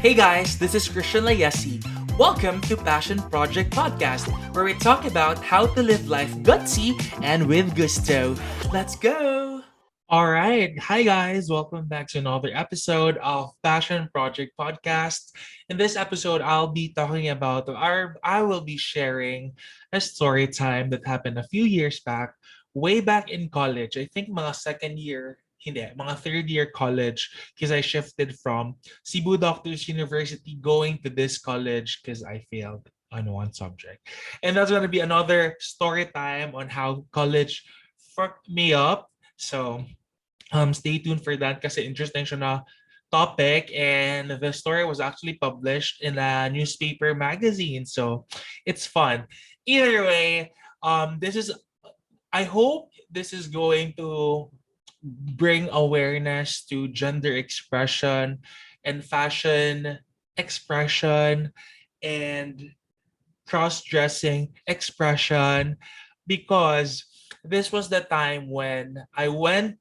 Hey guys, this is Christian Layesi. Welcome to Passion Project Podcast, where we talk about how to live life gutsy and with gusto. Let's go! All right. Hi, guys. Welcome back to another episode of Passion Project Podcast. In this episode, I'll be talking about, I will be sharing a story time that happened a few years back, way back in college. I think mga second year, hindi, mga third year college, because I shifted from Cebu Doctors University going to this college because I failed on one subject. And that's going to be another story time on how college fucked me up. So, stay tuned for that kasi interesting siya na topic, and the story was actually published in a newspaper magazine. So it's fun. Either way, this is I hope this is going to bring awareness to gender expression and fashion expression and cross-dressing expression, because this was the time when I went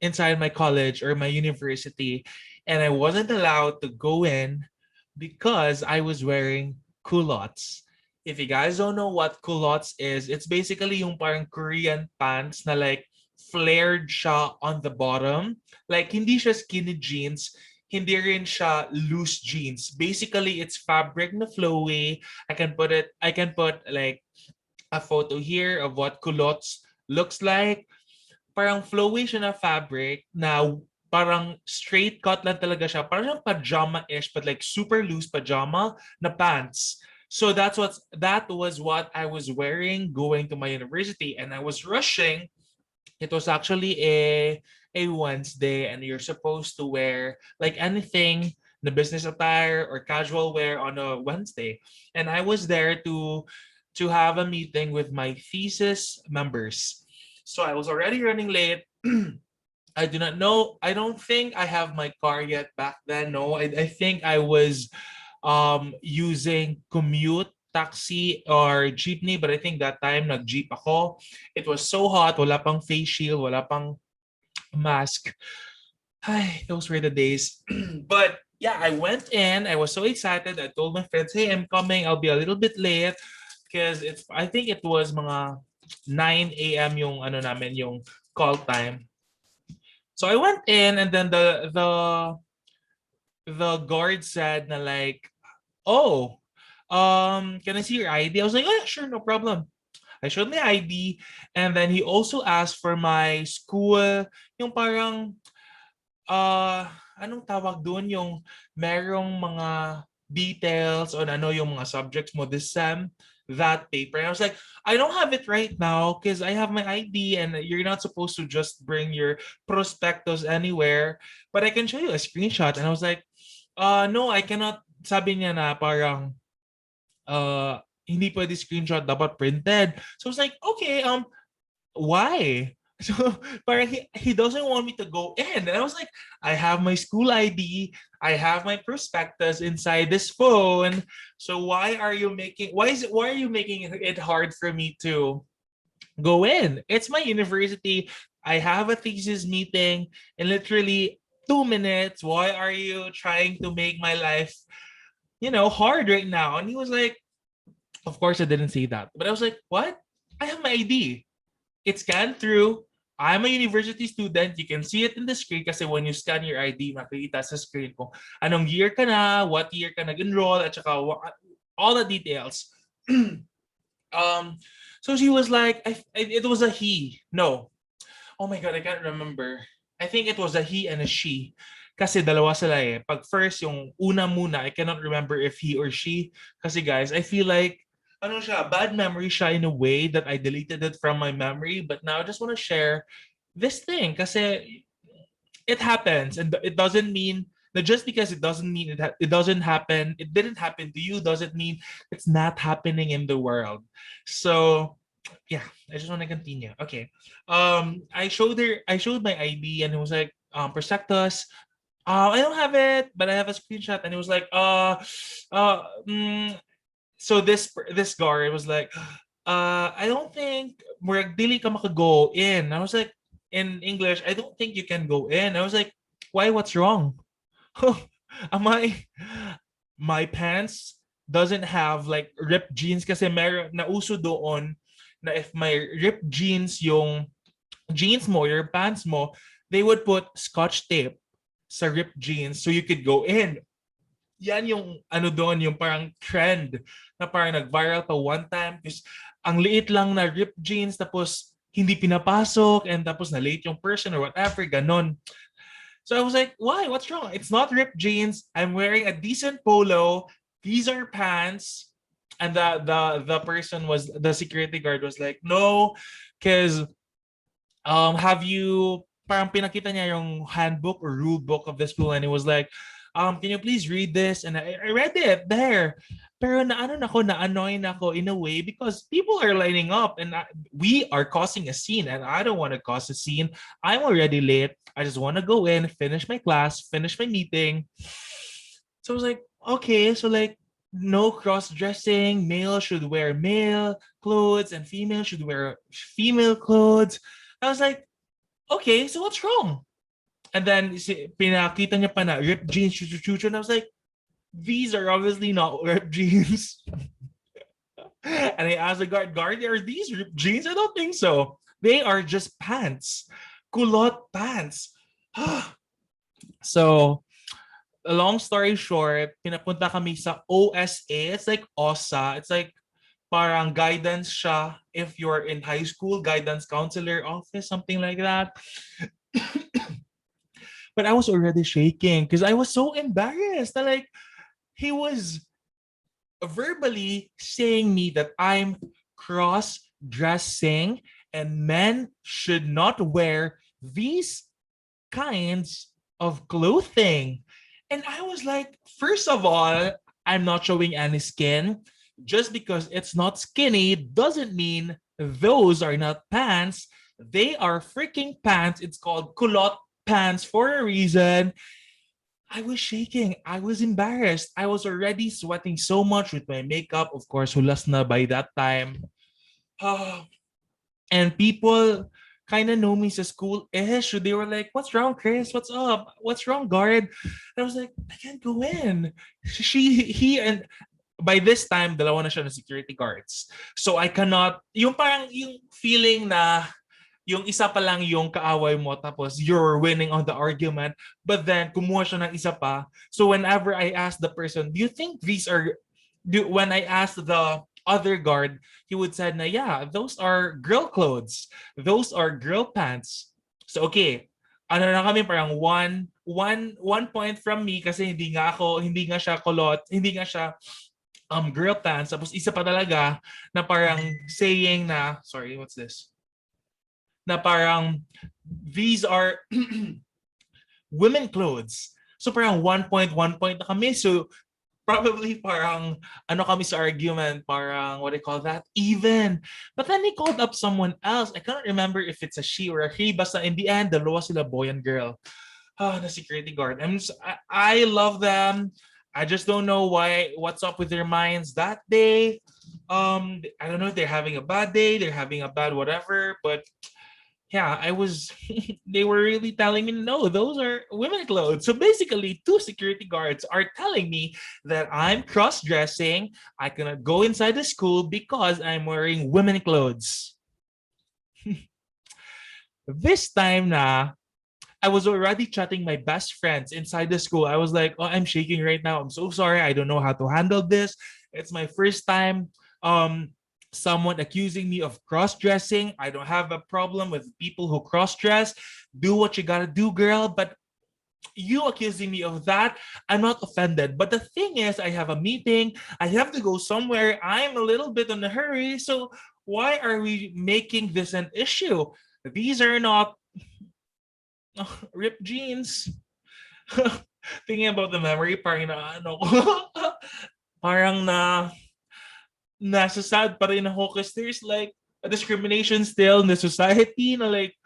inside my college or my university, and I wasn't allowed to go in because I was wearing culottes. If you guys don't know what culottes is, it's basically yung parang Korean pants na like flared siya on the bottom. Like hindi siya skinny jeans, hindi rin siya loose jeans. Basically, it's fabric na flowy. I can put like a photo here of what culottes looks like. Parang flowy siya na fabric na parang straight cut lang talaga siya. Parang siyang pajama-ish, but like super loose pajama na pants. So that was what I was wearing going to my university, and I was rushing. It was actually a Wednesday, and you're supposed to wear like anything, the business attire or casual wear on a Wednesday. And I was there to have a meeting with my thesis members. So I was already running late. I do not know. I don't think I have my car yet back then. No, I think I was using commute taxi or jeepney, but I think that time nag-jeep ako. It was so hot, wala pang face shield, wala pang mask. Ay, those were the days. But yeah, I went in. I was so excited. I told my friends, "Hey, I'm coming. I'll be a little bit late because I think it was mga 9 a.m. yung ano namin, yung call time." So I went in, and then the guard said na like, "Oh, can I see your ID?" I was like, "Oh, yeah, sure, no problem." I showed my ID, and then he also asked for my school, yung parang anong tawag doon, yung merong mga details on ano yung mga subjects mo this sem, that paper. And I was like, I don't have it right now because I have my ID, and you're not supposed to just bring your prospectus anywhere, but I can show you a screenshot. And I was like, no, I cannot. Sabi niya na parang hindi pwede screenshot, dapat printed. So I was like, okay, why? So parang he doesn't want me to go in. And I was like, I have my school ID, I have my prospectus inside this phone. So why are you making it hard for me to go in? It's my university. I have a thesis meeting in literally 2 minutes. Why are you trying to make my life, hard right now? And he was like, of course I didn't say that. But I was like, what? I have my ID. It's scanned through. I'm a university student. You can see it in the screen kasi when you scan your ID, makikita sa screen kung anong year ka na, what year ka nag-enroll, at saka all the details. So she was like, it was a he. No. Oh my God, I can't remember. I think it was a he and a she. Kasi dalawa sila eh. Pag first, yung una muna, I cannot remember if he or she. Kasi guys, I feel like bad memory siya in a way that I deleted it from my memory. But now I just want to share this thing kasi it happens, and it doesn't mean that just because it doesn't mean it doesn't happen, it didn't happen to you, doesn't mean it's not happening in the world. So yeah, I just want to continue. Okay. I showed my ID, and it was like, prospectus. I don't have it, but I have a screenshot, and it was like, so this guard was like, I don't think we're dili ka makago in. I was like, in English, I don't think you can go in. I was like, why? What's wrong? my my pants doesn't have like ripped jeans kasi meron nauso doon na if may ripped jeans yung jeans mo, your pants mo, they would put scotch tape sa ripped jeans so you could go in. Yan yung ano doon, yung parang trend na parang nag-viral pa one time. Because ang liit lang na ripped jeans tapos hindi pinapasok and tapos na late yung person or whatever, ganon. So I was like, why? What's wrong? It's not ripped jeans. I'm wearing a decent polo. These are pants. And the person was the security guard was like, no, because have you parang pinakita niya yung handbook or rule book of the school and it was like, can you please read this? And I read it there. Pero na-annoy na ako in a way because people are lining up and we are causing a scene and I don't want to cause a scene. I'm already late. I just want to go in, finish my class, finish my meeting. So I was like, okay, so like no cross-dressing. Male should wear male clothes and female should wear female clothes. I was like, okay, so what's wrong? And then pinakita niya pa na ripped jeans, chuchu, and I was like, these are obviously not ripped jeans. And I asked the guard, are these ripped jeans? I don't think so. They are just pants, culot pants. So, a long story short, pinapunta kami sa OSA. It's like OSA. It's like parang guidance siya if you're in high school, guidance counselor office, something like that. But I was already shaking because I was so embarrassed. Like he was verbally saying me that I'm cross-dressing and men should not wear these kinds of clothing. And I was like, first of all, I'm not showing any skin. Just because it's not skinny doesn't mean those are not pants. They are freaking pants. It's called culot pants for a reason. I was shaking. I was embarrassed. I was already sweating so much with my makeup. Of course, hulas na by that time. And people kind of know me sa school ish. They were like, what's wrong, Chris? What's up? What's wrong, guard? And I was like, I can't go in. He, and by this time, dalawa na siya na security guards. So I cannot, yung parang, yung feeling na yung isa pa lang yung kaaway mo tapos you're winning on the argument but then kumuha siya ng isa pa. So whenever I ask the person, do you think these are, when I asked the other guard, he would say na yeah, those are girl clothes. Those are girl pants. So okay, ano na kami parang one point from me kasi hindi nga siya kulot, hindi nga siya girl pants. Tapos isa pa talaga na parang saying na, sorry, what's this? Na parang these are women clothes. So parang one point na kami. So probably parang ano kami sa argument, parang what do you call that? Even. But then he called up someone else. I can't remember if it's a she or a he. Basta in the end, dalawa sila boy and girl. The security guard. I love them. I just don't know what's up with their minds that day. I don't know if they're having a bad day, they're having a bad whatever, but yeah, I was, they were really telling me, no, those are women clothes. So basically, two security guards are telling me that I'm cross dressing. I cannot go inside the school because I'm wearing women clothes. This time na, I was already chatting my best friends inside the school. I was like, oh, I'm shaking right now. I'm so sorry. I don't know how to handle this. It's my first time. Someone accusing me of cross-dressing. I don't have a problem with people who cross-dress. Do what you gotta do, girl. But you accusing me of that, I'm not offended. But the thing is, I have a meeting. I have to go somewhere. I'm a little bit in a hurry. So why are we making this an issue? These are not ripped jeans. Thinking about the memory, parang na ano parang nasa sad pa rin ako because there's like a discrimination still in the society na like,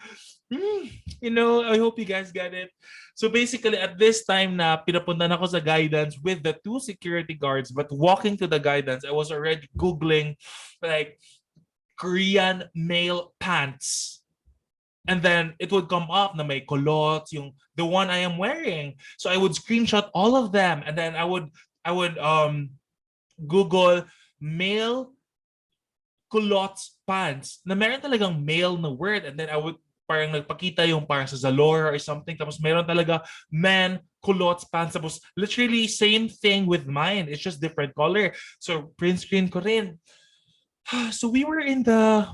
I hope you guys get it. So basically at this time na pinapunta na ako sa guidance with the two security guards, but walking to the guidance, I was already Googling like Korean male pants. And then it would come up na may kulot, yung the one I am wearing. So I would screenshot all of them, and then I would Google male culottes pants na meron talagang male na word, and then I would parang nagpakita yung parang sa Zalora or something, tapos meron talaga man culottes pants, tapos literally same thing with mine, it's just different color. So print screen ko rin. So we were in the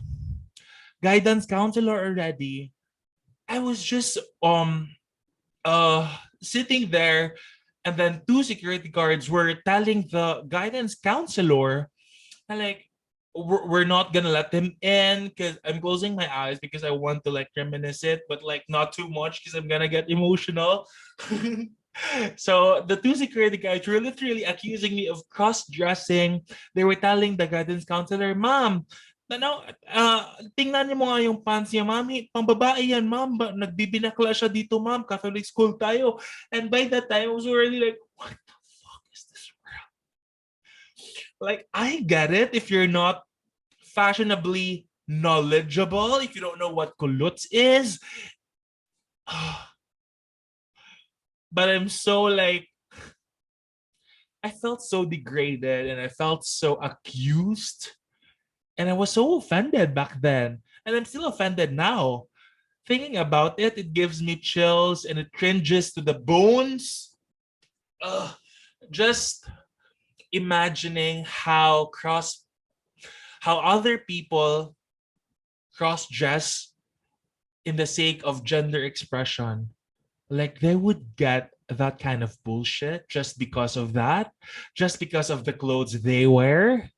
guidance counselor already. I was just uh sitting there, and then two security guards were telling the guidance counselor, like, we're not gonna let him in, because I'm closing my eyes because I want to like reminisce it, but like not too much because I'm gonna get emotional. So the two security guys were literally accusing me of cross-dressing. They were telling the guidance counselor, "Ma'am, ano, tingnan niyo mo nga yung pants niya, mami. Pambabae yan, ma'am. Nagbibinakla siya dito, ma'am. Catholic school tayo." And by that time, I was already like, what the fuck is this world? Like, I get it if you're not fashionably knowledgeable, if you don't know what kulots is. But I'm so like, I felt so degraded and I felt so accused. And I was so offended back then. And I'm still offended now. Thinking about it, it gives me chills and it cringes to the bones. Ugh. Just imagining how other people cross dress in the sake of gender expression. Like they would get that kind of bullshit just because of that, just because of the clothes they wear.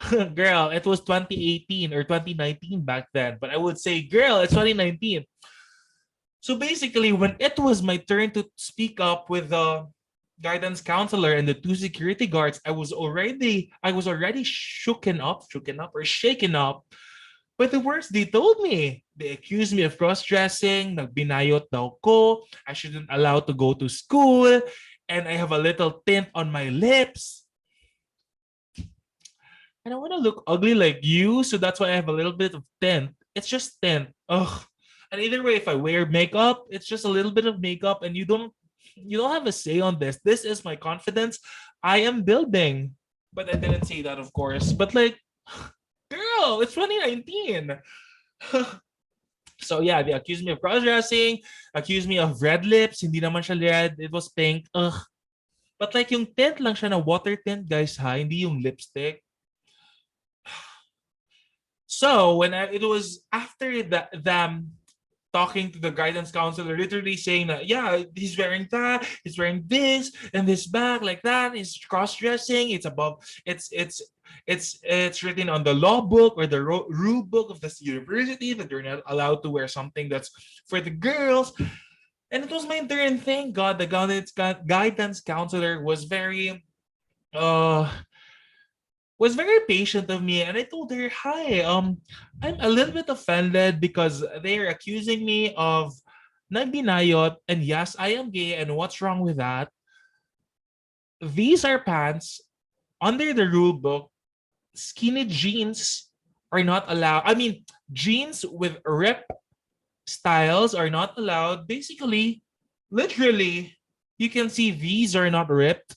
Girl, it was 2018 or 2019 back then, but I would say, girl, it's 2019. So basically, when it was my turn to speak up with the guidance counselor and the two security guards, I was already shaken up by the words they told me. They accused me of cross-dressing, nagbinayot daw ko, I shouldn't allow to go to school, and I have a little tint on my lips. I don't want to look ugly like you, so that's why I have a little bit of tint. It's just tint. Ugh. And either way, if I wear makeup, it's just a little bit of makeup, and you don't have a say on this. This is my confidence I am building. But I didn't say that, of course. But like, girl, it's 2019. So yeah, they accused me of cross-dressing, accused me of red lips. Hindi naman siya red, it was pink. Ugh. But like yung tint lang siya na water tint, guys, ha? Hindi yung lipstick. So it was after them talking to the guidance counselor, literally saying that, yeah, he's wearing that, he's wearing this and this bag like that, he's cross-dressing, it's above, it's written on the law book or the rule book of this university that you're not allowed to wear something that's for the girls. And it was my turn. Thank God the guidance counselor uh was very patient of me, and I told her, "Hi, I'm a little bit offended because they're accusing me of nagbinayot, and yes, I am gay, and what's wrong with that? These are pants under the rule book. Skinny jeans are not allowed. I mean, jeans with rip styles are not allowed. Basically, literally, you can see these are not ripped.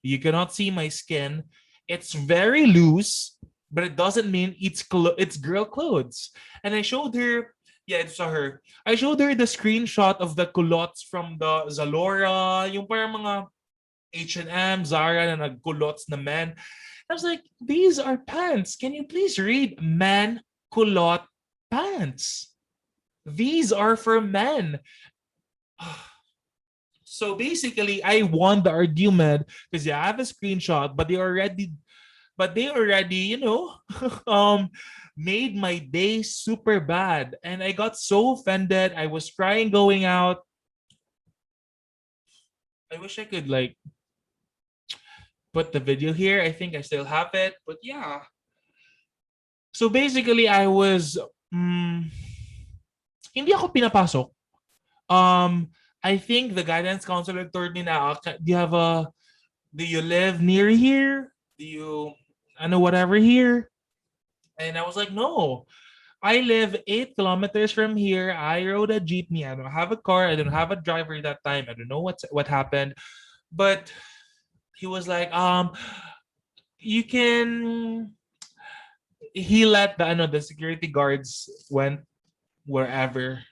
You cannot see my skin. It's very loose, but it doesn't mean it's girl clothes." And I showed her, yeah, it's her. I showed her the screenshot of the culottes from the Zalora, yung parang mga H&M, Zara na nagkulots na men. I was like, these are pants. Can you please read men culot pants? These are for men. So basically, I won the argument because yeah, I have a screenshot, but they already, made my day super bad, and I got so offended. I was crying going out. I wish I could like put the video here. I think I still have it, but yeah. So basically, I was hindi ako pinapasok. I think the guidance counselor told me na, do you live near here? Do you, I know whatever here? And I was like, no. I live 8 kilometers from here. I rode a jeepney. I don't have a car. I don't have a driver that time. I don't know what happened. But he was like, you can he let the security guards went wherever.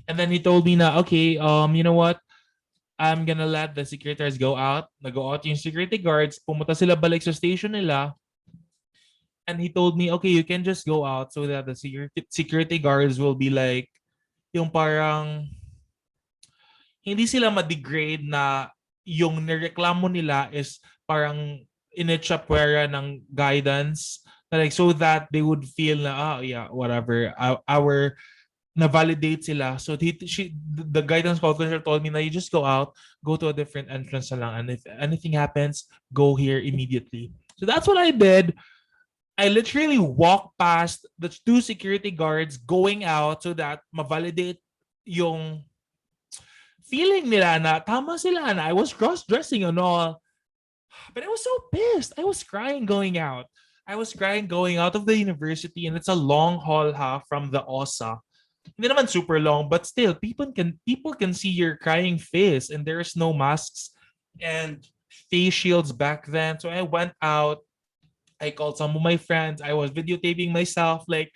And then he told me na, okay, you know what? I'm gonna let the security guards go out. Nag-go out yung security guards. Pumunta sila balik sa station nila. And he told me, okay, you can just go out so that the security guards will be like, yung parang, hindi sila ma-degrade na yung nireklamo nila is parang initsapwera ng guidance. Like, so that they would feel na, yeah, whatever, our na-validate sila. So the guidance counselor told me na you just go out, go to a different entrance na lang, and if anything happens, go here immediately. So that's what I did. I literally walked past the two security guards going out so that ma-validate yung feeling nila na tama sila na I was cross-dressing and all. But I was so pissed. I was crying going out. I was crying going out of the university, and it's a long haul from the OSA. Hindi naman super long, but still people can see your crying face, and there's no masks and face shields back then. So I went out. I called some of my friends. I was videotaping myself like,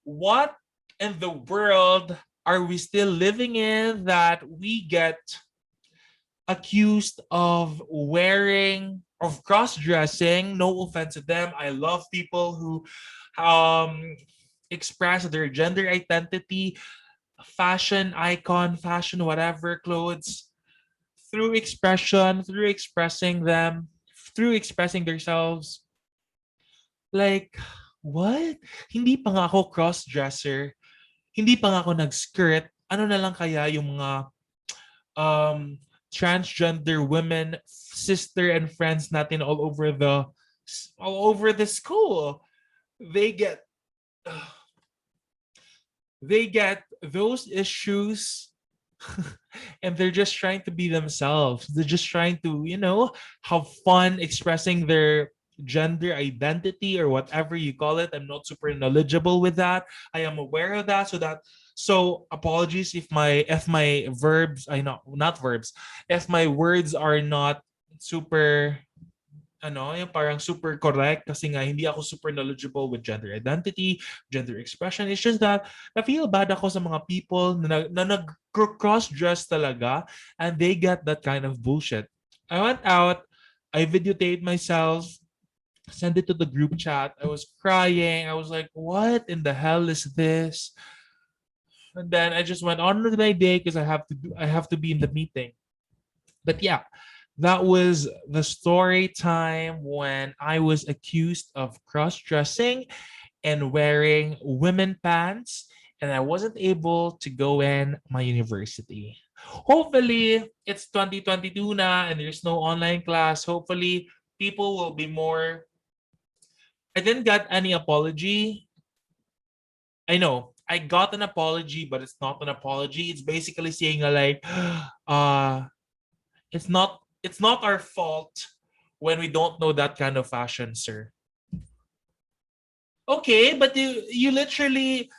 what in the world are we still living in that we get accused of cross-dressing? No offense to them. I love people who express their gender identity, fashion icon, fashion whatever clothes through expression, through expressing them, through expressing themselves. Like, what? Hindi pa nga ako cross-dresser. Hindi pa nga ako nag-skirt. Ano na lang kaya yung mga um, transgender women, sister and friends natin all over the school. They get they get those issues and they're just trying to be themselves. They're just trying to, have fun expressing their gender identity or whatever you call it. I'm not super knowledgeable with that. I am aware of that, so apologies if my verbs, I know not verbs, if my words are not super yung parang super correct kasi nga hindi ako super knowledgeable with gender identity, gender expression. It's just that na-feel bad ako sa mga people na nag-cross-dress talaga and they get that kind of bullshit. I went out, I videotaped myself, sent it to the group chat. I was crying. I was like, what in the hell is this? And then I just went on with my day because I have to be in the meeting. But yeah, that was the story time when I was accused of cross dressing and wearing women pants, and I wasn't able to go in my university. Hopefully, it's 2022 na and there's no online class. Hopefully, people will be more. I didn't get any apology. I know I got an apology, but it's not an apology. It's basically saying like, uh, it's not our fault when we don't know that kind of fashion, sir. Okay, but you literally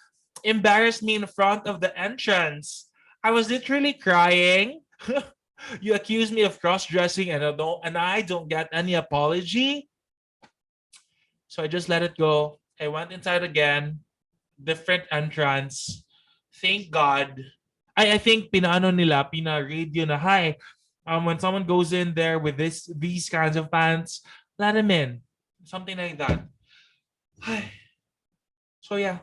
embarrassed me in front of the entrance. I was literally crying. You accused me of cross-dressing and I don't get any apology. So I just let it go. I went inside again, different entrance. Thank God. I think pina-radio na, hi, when someone goes in there with these kinds of pants, let him in. Something like that. So yeah,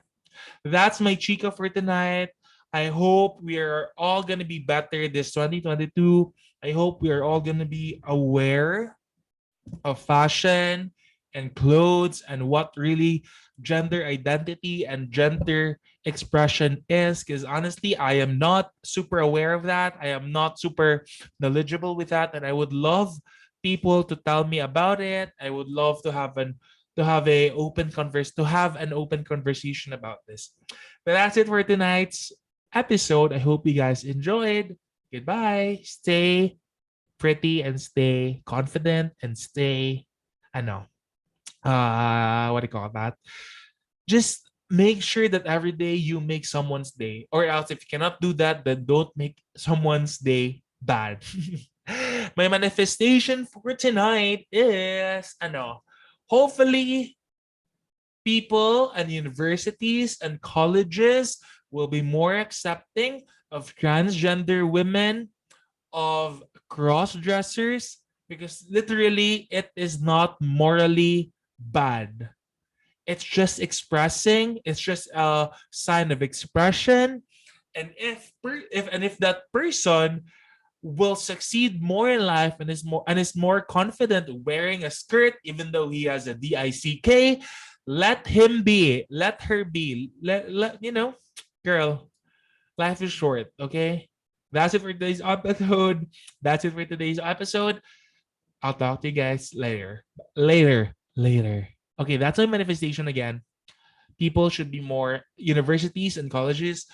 that's my chica for tonight. I hope we are all gonna be better this 2022. I hope we are all gonna be aware of fashion and clothes and what really gender identity and gender expression is, because honestly I am not super aware of that. I am not super knowledgeable with that, and I would love people to tell me about it. I would love to have an open conversation about this. But that's it for tonight's episode. I hope you guys enjoyed. Goodbye. Stay pretty and stay confident and stay, I know, what do you call that? Just make sure that every day you make someone's day. Or else if you cannot do that, then don't make someone's day bad. My manifestation for tonight is hopefully people and universities and colleges will be more accepting of transgender women, of cross dressers, because literally it is not morally bad. It's just expressing, it's just a sign of expression. And if that person will succeed more in life and is more confident wearing a skirt even though he has a DICK, let him be, let her be, girl, life is short. Okay, that's it for today's episode. That's it for today's episode. I'll talk to you guys later. Okay, that's my manifestation again. People should be more, universities and colleges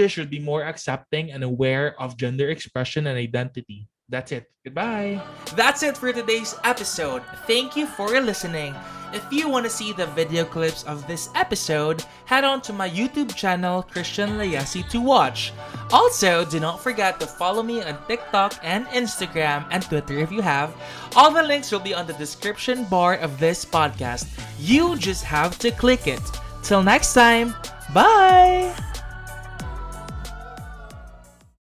should be more accepting and aware of gender expression and identity. That's it. Goodbye. That's it for today's episode. Thank you for listening. If you want to see the video clips of this episode, head on to my YouTube channel, Christian Layasi, to watch. Also, do not forget to follow me on TikTok and Instagram and Twitter if you have. All the links will be on the description bar of this podcast. You just have to click it. Till next time, bye!